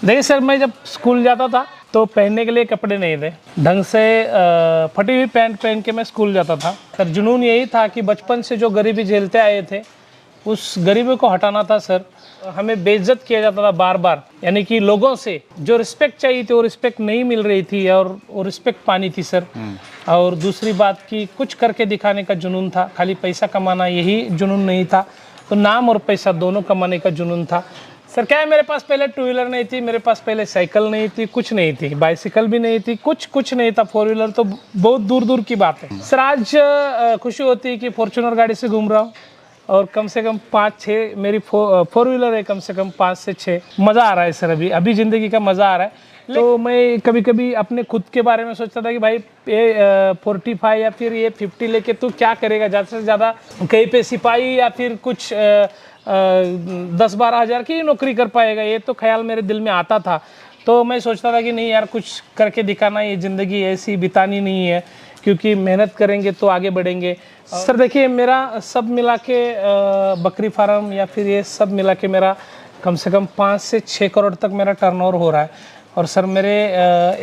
देखिए सर, मैं जब स्कूल जाता था तो पहनने के लिए कपड़े नहीं थे ढंग से। फटी हुई पैंट पहन के मैं स्कूल जाता था। सर जुनून यही था कि बचपन से जो गरीबी झेलते आए थे उस गरीबी को हटाना था सर। हमें बेइज्जत किया जाता था बार बार, यानी कि लोगों से जो रिस्पेक्ट चाहिए थी वो रिस्पेक्ट नहीं मिल रही थी और वो रिस्पेक्ट पानी थी सर। और दूसरी बात कि कुछ करके दिखाने का जुनून था, खाली पैसा कमाना यही जुनून नहीं था। तो नाम और पैसा दोनों कमाने का जुनून था सर। क्या है, मेरे पास पहले टू व्हीलर नहीं थी, मेरे पास पहले साइकिल नहीं थी, कुछ नहीं थी, बाइसिकल भी नहीं थी, कुछ नहीं था। फोर व्हीलर तो बहुत दूर दूर की बात है सर। आज खुशी होती है कि फॉर्च्यूनर गाड़ी से घूम रहा हूँ और कम से कम 5-6 मेरी फोर व्हीलर है, कम से कम 5 से 6। मज़ा आ रहा है सर, अभी ज़िंदगी का मज़ा आ रहा है। तो मैं कभी कभी अपने खुद के बारे में सोचता था कि भाई ये 45 या फिर ये 50 लेके तू क्या करेगा, ज़्यादा से ज़्यादा कहीं पे सिपाही या फिर कुछ 10-12 हज़ार की नौकरी कर पाएगा। ये तो ख्याल मेरे दिल में आता था। तो मैं सोचता था कि नहीं यार, कुछ करके दिखाना, ये ज़िंदगी ऐसी बितानी नहीं है, क्योंकि मेहनत करेंगे तो आगे बढ़ेंगे। सर देखिए, मेरा सब मिला के बकरी फार्म या फिर ये सब मिला के मेरा कम से कम 5 से 6 करोड़ तक मेरा टर्नओवर हो रहा है। और सर मेरे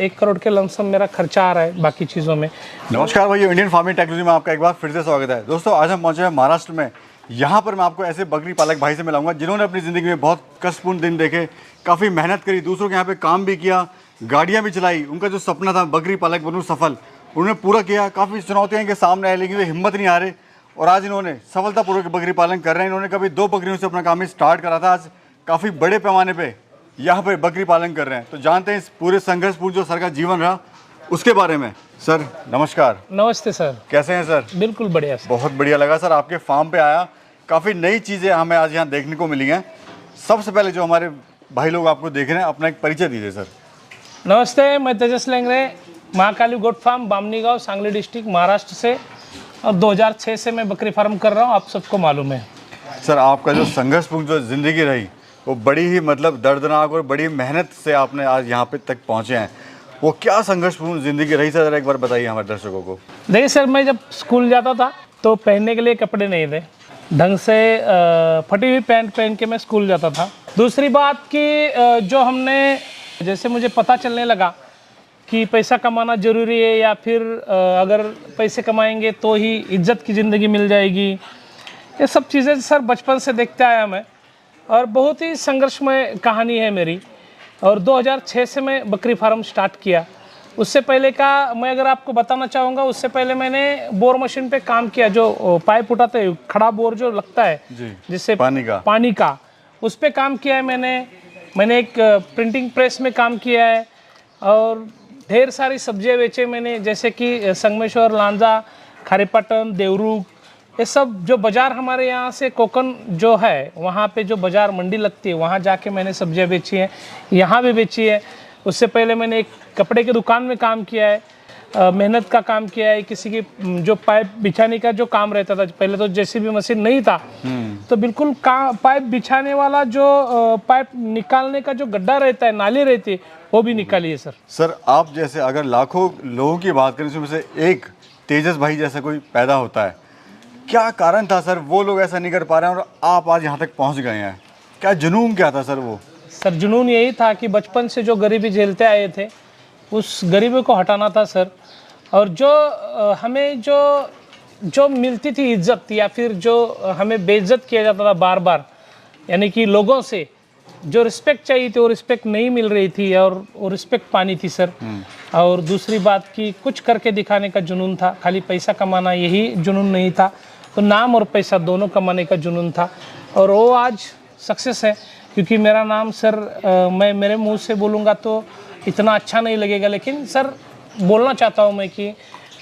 1 करोड़ के लमसम मेरा खर्चा आ रहा है बाकी चीज़ों में। नमस्कार भाई, इंडियन फार्मिंग टेक्नोलॉजी में आपका एक बार फिर से स्वागत है। दोस्तों, आज हम पहुंचे हैं महाराष्ट्र में। यहाँ पर मैं आपको ऐसे बकरी पालक भाई से मिलाऊंगा जिन्होंने अपनी ज़िंदगी में बहुत कष्टपूर्ण दिन देखे, काफ़ी मेहनत करी, दूसरों के यहाँ पे काम भी किया, गाड़ियाँ भी चलाई। उनका जो सपना था बकरी पालक बनूँ सफल, उन्होंने पूरा किया। काफ़ी चुनौतियाँ इनके सामने आए लेकिन वे हिम्मत नहीं हारे और आज इन्होंने सफलतापूर्वक बकरी पालन कर रहे हैं। इन्होंने कभी 2 बकरियों से अपना काम स्टार्ट करा था, आज काफ़ी बड़े पैमाने पर यहाँ पे बकरी पालन कर रहे हैं। तो जानते हैं इस पूरे संघर्षपूर्ण जो सर का जीवन रहा उसके बारे में। सर नमस्कार। नमस्ते सर, कैसे हैं सर? बिल्कुल बढ़िया सर। बहुत बढ़िया लगा सर, आपके फार्म पे आया, काफ़ी नई चीज़ें हमें आज यहाँ देखने को मिली हैं। सबसे पहले जो हमारे भाई लोग आपको देख रहे हैं, अपना एक परिचय दीजिए सर। नमस्ते, मैं तेजस लेंगरे, महाकाली गोट फार्म, बामनी गांव, सांगली डिस्ट्रिक्ट, महाराष्ट्र से। और 2006 से मैं बकरी फार्म कर रहा हूँ, आप सबको मालूम है। सर आपका जो संघर्षपूर्ण जो ज़िंदगी रही वो बड़ी ही दर्दनाक और बड़ी मेहनत से आपने आज यहाँ पे तक पहुँचे हैं। वो क्या संघर्षपूर्ण ज़िंदगी रही सर, एक बार बताइए हमारे दर्शकों को। देखिए सर, मैं जब स्कूल जाता था तो पहनने के लिए कपड़े नहीं थे ढंग से। फटी हुई पैंट पहन के मैं स्कूल जाता था। दूसरी बात कि जो हमने, जैसे मुझे पता चलने लगा कि पैसा कमाना ज़रूरी है या फिर अगर पैसे कमाएंगे तो ही इज्जत की ज़िंदगी मिल जाएगी, ये सब चीज़ें सर बचपन से देखते आया मैं। और बहुत ही संघर्षमय कहानी है मेरी। और 2006 से मैं बकरी फार्म स्टार्ट किया। उससे पहले का मैं अगर आपको बताना चाहूँगा, उससे पहले मैंने बोर मशीन पे काम किया, जो पाइप उठाते हैं, खड़ा बोर जो लगता है जिससे पानी का उस पर काम किया है मैंने एक प्रिंटिंग प्रेस में काम किया है और ढेर सारी सब्जियाँ बेचे मैंने, जैसे कि संगमेश्वर, लांजा, खारेपाटन, देवरूख, ये सब जो बाज़ार हमारे यहाँ से कोकन जो है वहाँ पे जो बाज़ार मंडी लगती है वहाँ जाके मैंने सब्जियाँ बेची हैं, यहाँ भी बेची है। उससे पहले मैंने एक कपड़े की दुकान में काम किया है, मेहनत का काम किया है। किसी की जो पाइप बिछाने का जो काम रहता था, पहले तो जेसीबी मशीन नहीं था, तो बिल्कुल पाइप बिछाने वाला जो पाइप निकालने का जो गड्ढा रहता है, नाली रहती है, वो भी निकाली है सर। सर आप जैसे अगर लाखों लोगों की बात करें उसमें से एक तेजस भाई जैसा कोई पैदा होता है, क्या कारण था सर वो लोग ऐसा नहीं कर पा रहे हैं और आप आज यहाँ तक पहुँच गए हैं? क्या जुनून क्या था सर वो? सर जुनून यही था कि बचपन से जो गरीबी झेलते आए थे उस गरीबी को हटाना था सर। और जो हमें जो मिलती थी इज्जत या फिर जो हमें बेइज्जत किया जाता था बार बार, यानी कि लोगों से जो रिस्पेक्ट चाहिए थी वो रिस्पेक्ट नहीं मिल रही थी और वो रिस्पेक्ट पानी थी सर। और दूसरी बात कि कुछ करके दिखाने का जुनून था, खाली पैसा कमाना यही जुनून नहीं था। तो नाम और पैसा दोनों कमाने का जुनून था और वो आज सक्सेस है। क्योंकि मेरा नाम सर, मैं मेरे मुंह से बोलूँगा तो इतना अच्छा नहीं लगेगा, लेकिन सर बोलना चाहता हूँ मैं कि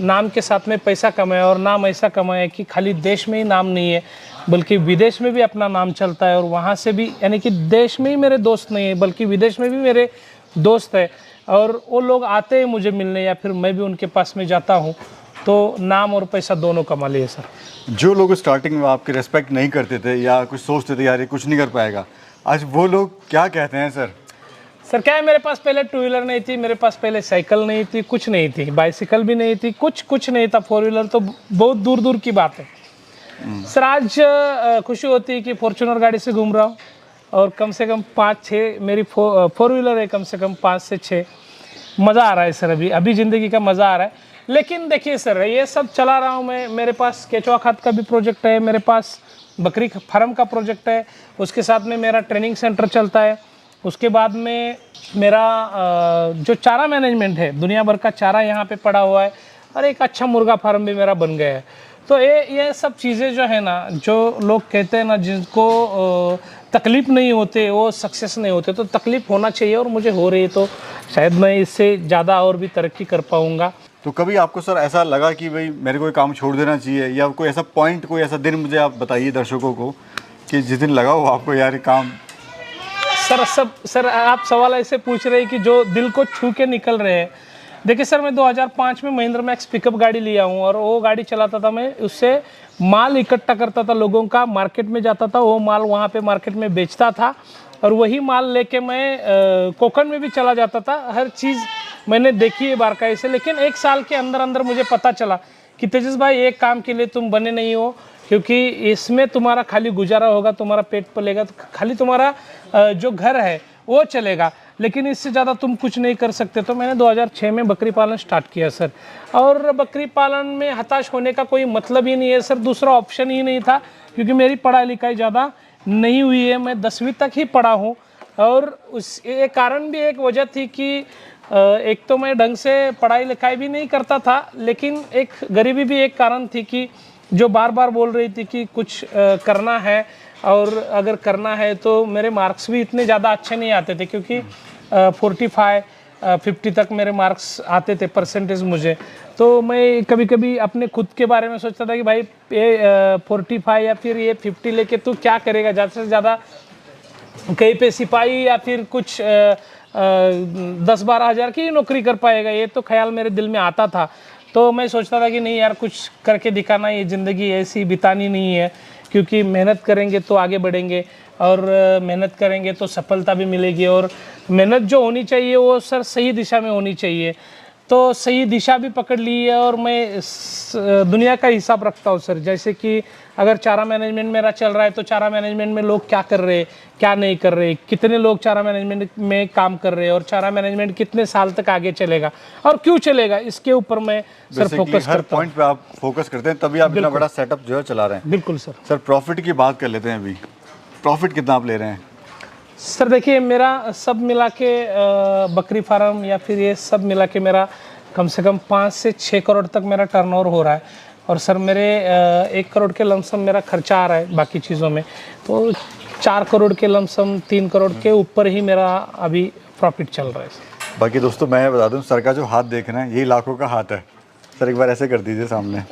नाम के साथ में पैसा कमाया और नाम ऐसा कमाया कि खाली देश में ही नाम नहीं है बल्कि विदेश में भी अपना नाम चलता है। और वहाँ से भी, यानी कि देश में ही मेरे दोस्त नहीं है बल्कि विदेश में भी मेरे दोस्त है और वो लोग आते हैं मुझे मिलने या फिर मैं भी उनके पास में जाता हूँ। तो नाम और पैसा दोनों कमा लिए सर। जो लोग स्टार्टिंग में आपकी रिस्पेक्ट नहीं करते थे या कुछ सोचते थे यार ये कुछ नहीं कर पाएगा, आज वो लोग क्या कहते हैं सर? सर क्या है, मेरे पास पहले टू व्हीलर नहीं थी, मेरे पास पहले साइकिल नहीं थी, कुछ नहीं थी, बाइसिकल भी नहीं थी, कुछ नहीं था। फोर व्हीलर तो बहुत दूर दूर की बात है सर। आज खुशी होती है कि फॉर्च्यूनर गाड़ी से घूम रहा हूँ और कम से कम 5-6 मेरी फोर व्हीलर है, कम से कम 5 से 6। मज़ा आ रहा है सर, अभी ज़िंदगी का मज़ा आ रहा है। लेकिन देखिए सर, ये सब चला रहा हूँ मैं, मेरे पास केचुआ खाद का भी प्रोजेक्ट है, मेरे पास बकरी फार्म का प्रोजेक्ट है, उसके साथ में मेरा ट्रेनिंग सेंटर चलता है, उसके बाद में मेरा जो चारा मैनेजमेंट है, दुनिया भर का चारा यहाँ पे पड़ा हुआ है, और एक अच्छा मुर्गा फार्म भी मेरा बन गया है। तो ये सब चीज़ें जो है ना, जो लोग कहते हैं ना, जिनको तकलीफ़ नहीं होते वो सक्सेस नहीं होते, तो तकलीफ़ होना चाहिए, और मुझे हो रही है, तो शायद मैं इससे ज़्यादा और भी तरक्की कर पाऊँगा। तो कभी आपको सर ऐसा लगा कि भाई मेरे को ये काम छोड़ देना चाहिए, या कोई ऐसा पॉइंट, कोई ऐसा दिन मुझे आप बताइए दर्शकों को कि जिस दिन लगा हो आपको यार ये काम? सर आप सवाल ऐसे पूछ रहे हैं कि जो दिल को छू के निकल रहे हैं। देखिए सर, मैं 2005 में महिंद्रा मैक्स पिकअप गाड़ी लिया हूँ, और वो गाड़ी चलाता था मैं, उससे माल इकट्ठा करता था लोगों का, मार्केट में जाता था, वो माल वहाँ पे मार्केट में बेचता था, और वही माल लेके मैं कोकण में भी चला जाता था। हर चीज़ मैंने देखी है बारकाई से। लेकिन 1 साल के अंदर अंदर मुझे पता चला कि तेजस भाई, एक काम के लिए तुम बने नहीं हो, क्योंकि इसमें तुम्हारा खाली गुजारा होगा, तुम्हारा पेट पलेगा, तो खाली तुम्हारा जो घर है वो चलेगा, लेकिन इससे ज़्यादा तुम कुछ नहीं कर सकते। तो मैंने 2006 में बकरी पालन स्टार्ट किया सर, और बकरी पालन में हताश होने का कोई मतलब ही नहीं है सर, दूसरा ऑप्शन ही नहीं था, क्योंकि मेरी पढ़ाई लिखाई ज़्यादा नहीं हुई है, मैं 10वीं तक ही पढ़ा हूँ। और उस एक कारण भी, एक वजह थी कि एक तो मैं ढंग से पढ़ाई लिखाई भी नहीं करता था, लेकिन एक गरीबी भी एक कारण थी कि जो बार बार बोल रही थी कि कुछ करना है, और अगर करना है तो मेरे मार्क्स भी इतने ज़्यादा अच्छे नहीं आते थे, क्योंकि 45-50 तक मेरे मार्क्स आते थे परसेंटेज मुझे। तो मैं कभी कभी अपने खुद के बारे में सोचता था कि भाई ये 45 या फिर ये 50 लेके तू क्या करेगा, ज़्यादा से ज़्यादा कहीं पे सिपाही या फिर कुछ 10-12 हज़ार की नौकरी कर पाएगा, ये तो ख्याल मेरे दिल में आता था। तो मैं सोचता था कि नहीं यार, कुछ करके दिखाना, ये ज़िंदगी ऐसी बितानी नहीं है, क्योंकि मेहनत करेंगे तो आगे बढ़ेंगे, और मेहनत करेंगे तो सफलता भी मिलेगी, और मेहनत जो होनी चाहिए वो सर सही दिशा में होनी चाहिए। तो सही दिशा भी पकड़ ली है, और मैं दुनिया का हिसाब रखता हूँ सर। जैसे कि अगर चारा मैनेजमेंट मेरा चल रहा है, तो चारा मैनेजमेंट में लोग क्या कर रहे हैं, क्या नहीं कर रहे, कितने लोग चारा मैनेजमेंट में काम कर रहे हैं, और चारा मैनेजमेंट कितने साल तक आगे चलेगा और क्यों चलेगा, इसके ऊपर मैं सर फोकस करता हूँ। हर पॉइंट पे आप फोकस करते हैं, तभी आप इतना बड़ा सेटअप जो है चला रहे हैं। बिल्कुल सर। सर प्रॉफिट की बात कर लेते हैं। अभी प्रॉफिट कितना आप ले रहे हैं? सर देखिए, मेरा सब मिला के बकरी फार्म या फिर ये सब मिला के मेरा कम से कम 5 से 6 करोड़ तक मेरा टर्नओवर हो रहा है, और सर मेरे 1 करोड़ के लमसम मेरा खर्चा आ रहा है बाकी चीज़ों में, तो 4 करोड़ के लमसम, 3 करोड़ के ऊपर ही मेरा अभी प्रॉफिट चल रहा है सर। बाकी दोस्तों मैं बता दूं, सर का जो हाथ देख रहे हैं यही लाखों का हाथ है। सर एक बार ऐसे कर दीजिए सामने।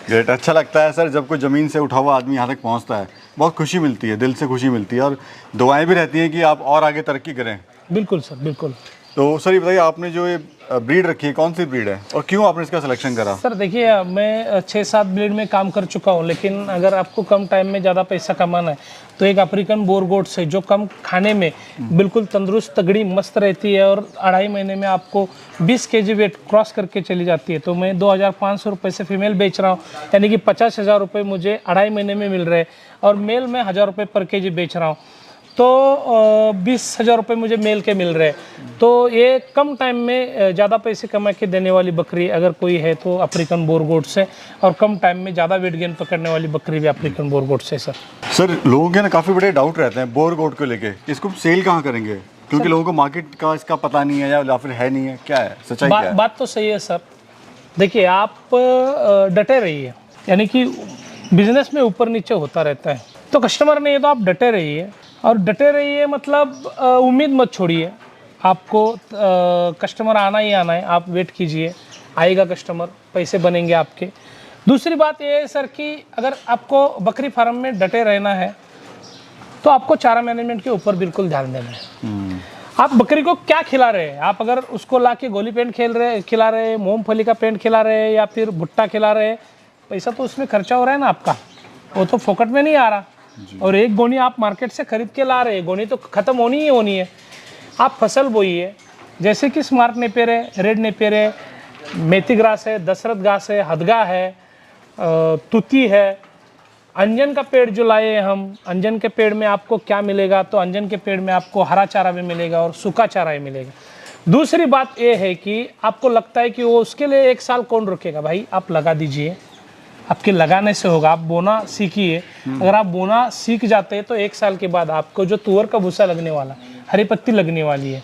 ग्रेट, अच्छा लगता है सर जब कोई ज़मीन से उठा हुआ आदमी यहाँ तक पहुँचता है, बहुत खुशी मिलती है, दिल से खुशी मिलती है, और दुआएं भी रहती हैं कि आप और आगे तरक्की करें। बिल्कुल सर, बिल्कुल। तो सर ये बताइए, आपने जो ये ब्रीड रखी है, कौन सी ब्रीड है और क्यों आपने इसका सिलेक्शन करा? सर देखिए, मैं 6-7 ब्रीड में काम कर चुका हूँ, लेकिन अगर आपको कम टाइम में ज़्यादा पैसा कमाना है तो एक अफ्रीकन बोर गोट्स है, जो कम खाने में बिल्कुल तंदुरुस्त, तगड़ी, मस्त रहती है, और 2.5 महीने में आपको 20 kg वेट क्रॉस करके चली जाती है। तो मैं 2,500 रुपये से फीमेल बेच रहा हूँ, यानी कि 50,000 रुपये मुझे 2.5 महीने में मिल रहे हैं, और मेल में 1,000 रुपये पर केजी बेच रहा हूँ, तो 20,000 रुपये मुझे मेल के मिल रहे हैं। तो ये कम टाइम में ज़्यादा पैसे कमा के देने वाली बकरी अगर कोई है तो अफ्रीकन बोर गोट्स है, और कम टाइम में ज़्यादा वेट गेन पकड़ने वाली बकरी भी अफ्रीकन बोर गोट्स है सर। सर लोगों के ना काफ़ी बड़े डाउट रहते हैं बोर गोट को लेके, इसको सेल कहाँ करेंगे? क्योंकि लोगों को मार्केट का इसका पता नहीं है, या फिर है नहीं है, क्या है सच्चाई क्या है? बात तो सही है सर। देखिए, आप डटे रहिए, यानी कि बिजनेस में ऊपर नीचे होता रहता है, तो कस्टमर नहीं है तो आप डटे रहिए, और डटे रहिए मतलब उम्मीद मत छोड़िए, आपको कस्टमर आना ही आना है, आप वेट कीजिए, आएगा कस्टमर, पैसे बनेंगे आपके। दूसरी बात ये है सर कि अगर आपको बकरी फार्म में डटे रहना है तो आपको चारा मैनेजमेंट के ऊपर बिल्कुल ध्यान देना है। आप बकरी को क्या खिला रहे हैं, आप अगर उसको ला के गोली पेंट खिला रहे हैं, मूंगफली का पेंट खिला रहे हैं, या फिर भुट्टा खिला रहे हैं, पैसा तो उसमें खर्चा हो रहा है ना आपका, वो तो फोकट में नहीं आ रहा। और एक गोनी आप मार्केट से खरीद के ला रहे हैं, गोनी तो ख़त्म होनी ही होनी है। आप फसल बोइए, जैसे कि स्मार्ट नेपियर है, रेड नेपियर है, मेथी ग्रास है, दशरथ घास है, हदगा है, तुती है, अंजन का पेड़ जो लाए हैं हम, अंजन के पेड़ में आपको क्या मिलेगा, तो अंजन के पेड़ में आपको हरा चारा भी मिलेगा और सूखा चारा भी मिलेगा। दूसरी बात ये है कि आपको लगता है कि वो उसके लिए 1 साल कौन रुकेगा, भाई आप लगा दीजिए, आपके लगाने से होगा। आप बोना सीखिए, अगर आप बोना सीख जाते हैं तो 1 साल के बाद आपको जो तुअर का भूसा लगने वाला, हरी पत्ती लगने वाली है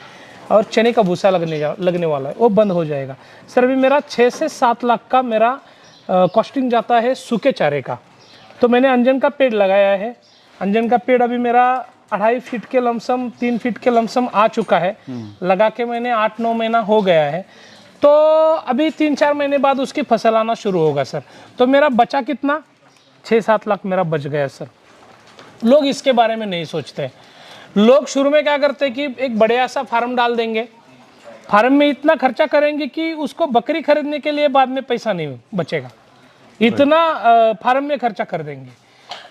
और चने का भूसा लगने वाला है, वो बंद हो जाएगा। सर अभी मेरा 6 से 7 लाख का मेरा कॉस्टिंग जाता है सूखे चारे का। तो मैंने अंजन का पेड़ लगाया है। अंजन का पेड़ अभी मेरा 2.5 फीट के लमसम 3 फीट के लमसम आ चुका है। लगा के मैंने 8-9 महीना हो गया है। तो अभी 3-4 महीने बाद उसकी फसल आना शुरू होगा सर। तो मेरा बचा कितना, 6-7 लाख मेरा बच गया सर। लोग इसके बारे में नहीं सोचते। लोग शुरू में क्या करते हैं कि एक बढ़िया सा फार्म डाल देंगे, फार्म में इतना खर्चा करेंगे कि उसको बकरी खरीदने के लिए बाद में पैसा नहीं बचेगा, इतना फार्म में खर्चा कर देंगे।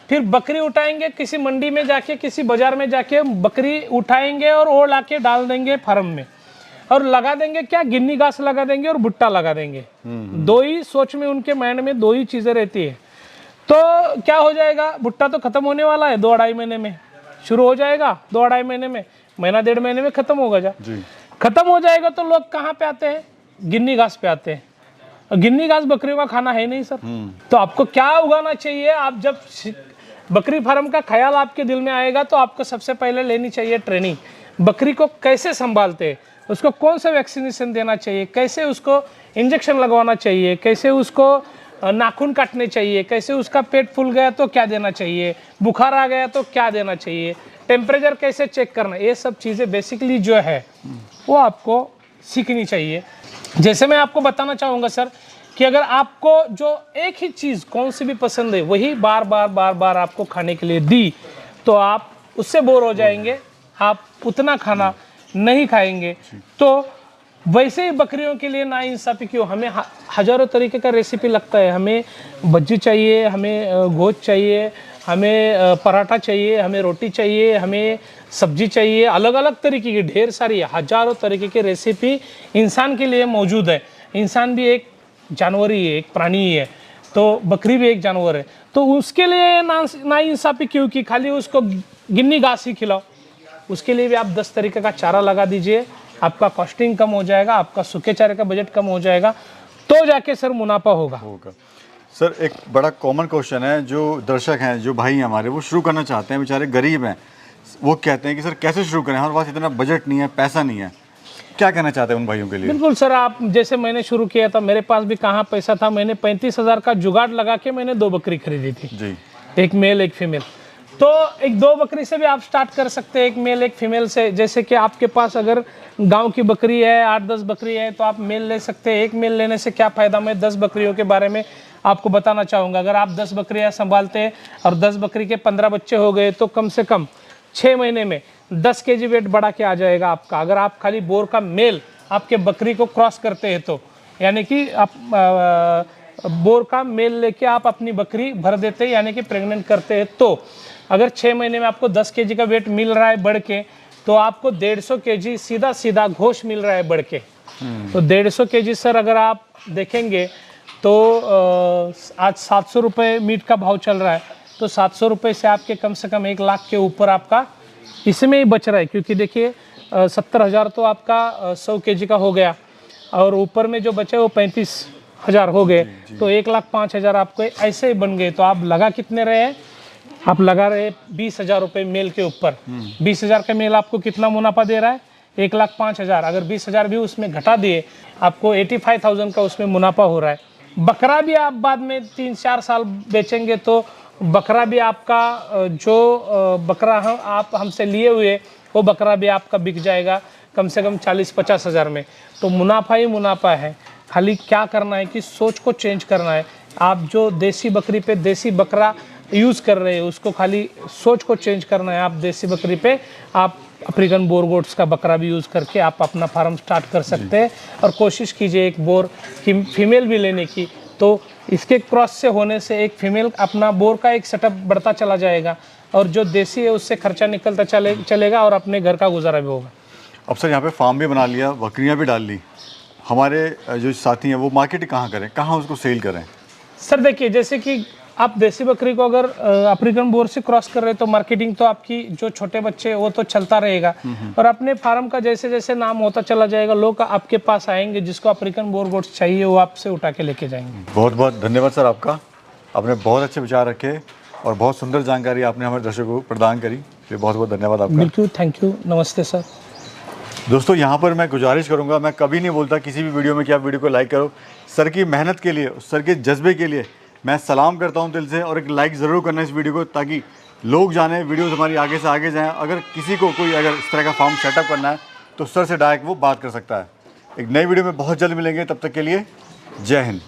फिर बकरी उठाएंगे, किसी मंडी में जाके, किसी बाजार में जाके बकरी उठाएंगे और वो लाके डाल देंगे फार्म में और लगा देंगे क्या, गिन्नी घास लगा देंगे और भुट्टा लगा देंगे। दो ही सोच में, उनके माइंड में दो ही चीज़ें रहती है। तो क्या हो जाएगा, भुट्टा तो खत्म होने वाला है 2-2.5 महीने में शुरू हो जाएगा, 2-2.5 महीने में, महीना 1.5 महीने में खत्म होगा। खत्म हो जाएगा तो लोग कहाँ पे आते हैं, गिन्नी घास पे आते हैं। गिन्नी घास बकरियों का खाना है नहीं सर। तो आपको क्या उगाना चाहिए, आप जब बकरी फार्म का ख्याल आपके दिल में आएगा तो आपको सबसे पहले लेनी चाहिए ट्रेनिंग। बकरी को कैसे संभालते हैं, उसको कौन सा वैक्सीनेशन देना चाहिए, कैसे उसको इंजेक्शन लगवाना चाहिए, कैसे उसको नाखून काटने चाहिए, कैसे उसका पेट फूल गया तो क्या देना चाहिए, बुखार आ गया तो क्या देना चाहिए, टेम्परेचर कैसे चेक करना, ये सब चीज़ें बेसिकली जो है वो आपको सीखनी चाहिए। जैसे मैं आपको बताना चाहूँगा सर कि अगर आपको जो एक ही चीज़ कौन सी भी पसंद है वही बार बार आपको खाने के लिए दी तो आप उससे बोर हो जाएंगे, आप उतना खाना नहीं खाएंगे। तो वैसे ही बकरियों के लिए नाइंसाफ़ी क्यों, हमें हज़ारों तरीके का रेसिपी लगता है। हमें भज्जी चाहिए, हमें गोश्त चाहिए, हमें पराठा चाहिए, हमें रोटी चाहिए, हमें सब्जी चाहिए, अलग अलग तरीके की ढेर सारी हज़ारों तरीके की रेसिपी इंसान के लिए मौजूद है। इंसान भी एक जानवर ही है, एक प्राणी ही है, तो बकरी भी एक जानवर है। तो उसके लिए नाइंसाफ़ी क्यों कि खाली उसको गिन्नी घास ही खिलाओ। उसके लिए भी आप 10 तरीके का चारा लगा दीजिए, आपका कॉस्टिंग कम हो जाएगा, आपका सूखे चारे का बजट कम हो जाएगा, तो जाके सर मुनाफा होगा। सर एक बड़ा कॉमन क्वेश्चन है, जो दर्शक हैं, जो भाई हमारे, वो शुरू करना चाहते हैं, बेचारे गरीब हैं, वो कहते हैं कि सर कैसे शुरू करें, हमारे पास इतना बजट नहीं है, पैसा नहीं है, क्या कहना चाहते हैं उन भाइयों के लिए? बिल्कुल सर, आप जैसे मैंने शुरू किया था, मेरे पास भी कहाँ पैसा था, मैंने 35,000 का जुगाड़ लगा के मैंने 2 बकरी खरीदी थी जी, एक मेल एक फीमेल। तो एक 2 बकरी से भी आप स्टार्ट कर सकते हैं, एक मेल एक फीमेल से। जैसे कि आपके पास अगर गांव की बकरी है, 8-10 बकरी है, तो आप मेल ले सकते हैं। एक मेल लेने से क्या फ़ायदा, मैं 10 बकरियों के बारे में आपको बताना चाहूँगा। अगर आप 10 बकरियाँ संभालते हैं और 10 बकरी के 15 बच्चे हो गए तो कम से कम 6 महीने में 10 kg वेट बढ़ा के आ जाएगा आपका। अगर आप खाली बोर का मेल आपके बकरी को क्रॉस करते हैं तो, यानी कि आप बोर का मेल लेके आप अपनी बकरी भर देते हैं, यानी कि प्रेग्नेंट करते हैं, तो अगर 6 महीने में आपको 10 kg का वेट मिल रहा है बढ़ के, तो आपको 150 kg सीधा घोष मिल रहा है बढ़ के। तो 150 kg सर अगर आप देखेंगे तो आज 700 रुपये मीट का भाव चल रहा है, तो 700 रुपये से आपके कम से कम 1 लाख के ऊपर आपका इसमें ही बच रहा है। क्योंकि देखिए 70,000 तो आपका 100 kg का हो गया और ऊपर में जो बचे वो 35,000 हो गए, तो 1,05,000 आपको ऐसे ही बन गए। तो आप लगा कितने रहे हैं, आप लगा रहे 20,000 रुपये मेल के ऊपर। 20,000 का मेल आपको कितना मुनाफा दे रहा है, 1,05,000। अगर 20,000 भी उसमें घटा दिए, आपको 85,000 का उसमें मुनाफा हो रहा है। बकरा भी आप बाद में 3-4 साल बेचेंगे तो बकरा भी आपका जो बकरा आप हमसे लिए हुए वो बकरा भी आपका बिक जाएगा कम से कम 40-50 हज़ार में। तो मुनाफा ही मुनाफा है। खाली क्या करना है कि सोच को चेंज करना है। आप जो देसी बकरी पे देसी बकरा यूज़ कर रहे हैं उसको खाली सोच को चेंज करना है। आप देसी बकरी पे आप अफ्रीकन बोर गोट्स का बकरा भी यूज़ करके आप अपना फार्म स्टार्ट कर सकते हैं। और कोशिश कीजिए एक बोर की फीमेल भी लेने की, तो इसके क्रॉस से होने से एक फीमेल अपना बोर का एक सेटअप बढ़ता चला जाएगा और जो देसी है उससे खर्चा निकलता चलेगा और अपने घर का गुजारा भी होगा। अब सर यहाँ पे फार्म भी बना लिया, बकरियाँ भी डाल ली, हमारे जो साथी हैं वो मार्केट कहाँ करें, कहाँ उसको सेल करें? सर देखिए, जैसे कि आप देसी बकरी को अगर अफ्रीकन बोर से क्रॉस कर रहे हैं तो मार्केटिंग तो आपकी जो छोटे बच्चे वो तो चलता रहेगा, और अपने फार्म का जैसे जैसे नाम होता चला जाएगा लोग आपके पास आएंगे, जिसको अफ्रीकन बोर गोट्स चाहिए वो आपसे उठा के लेके जाएंगे। बहुत बहुत धन्यवाद सर आपका, आपने बहुत अच्छे विचार रखे और बहुत सुंदर जानकारी आपने हमारे दर्शकों को प्रदान करी, इसलिए बहुत बहुत धन्यवाद आपका। बिल्कुल, थैंक यू, नमस्ते सर। दोस्तों यहाँ पर मैं गुजारिश करूँगा, मैं कभी नहीं बोलता किसी भी वीडियो में कि आप वीडियो को लाइक करो, सर की मेहनत के लिए, सर के जज्बे के लिए मैं सलाम करता हूँ दिल से, और एक लाइक ज़रूर करना इस वीडियो को, ताकि लोग जाने, वीडियोस हमारी आगे से आगे जाएँ। अगर किसी को कोई अगर इस तरह का फार्म सेटअप करना है तो सर से डायरेक्ट वो बात कर सकता है। एक नई वीडियो में बहुत जल्द मिलेंगे, तब तक के लिए जय हिंद।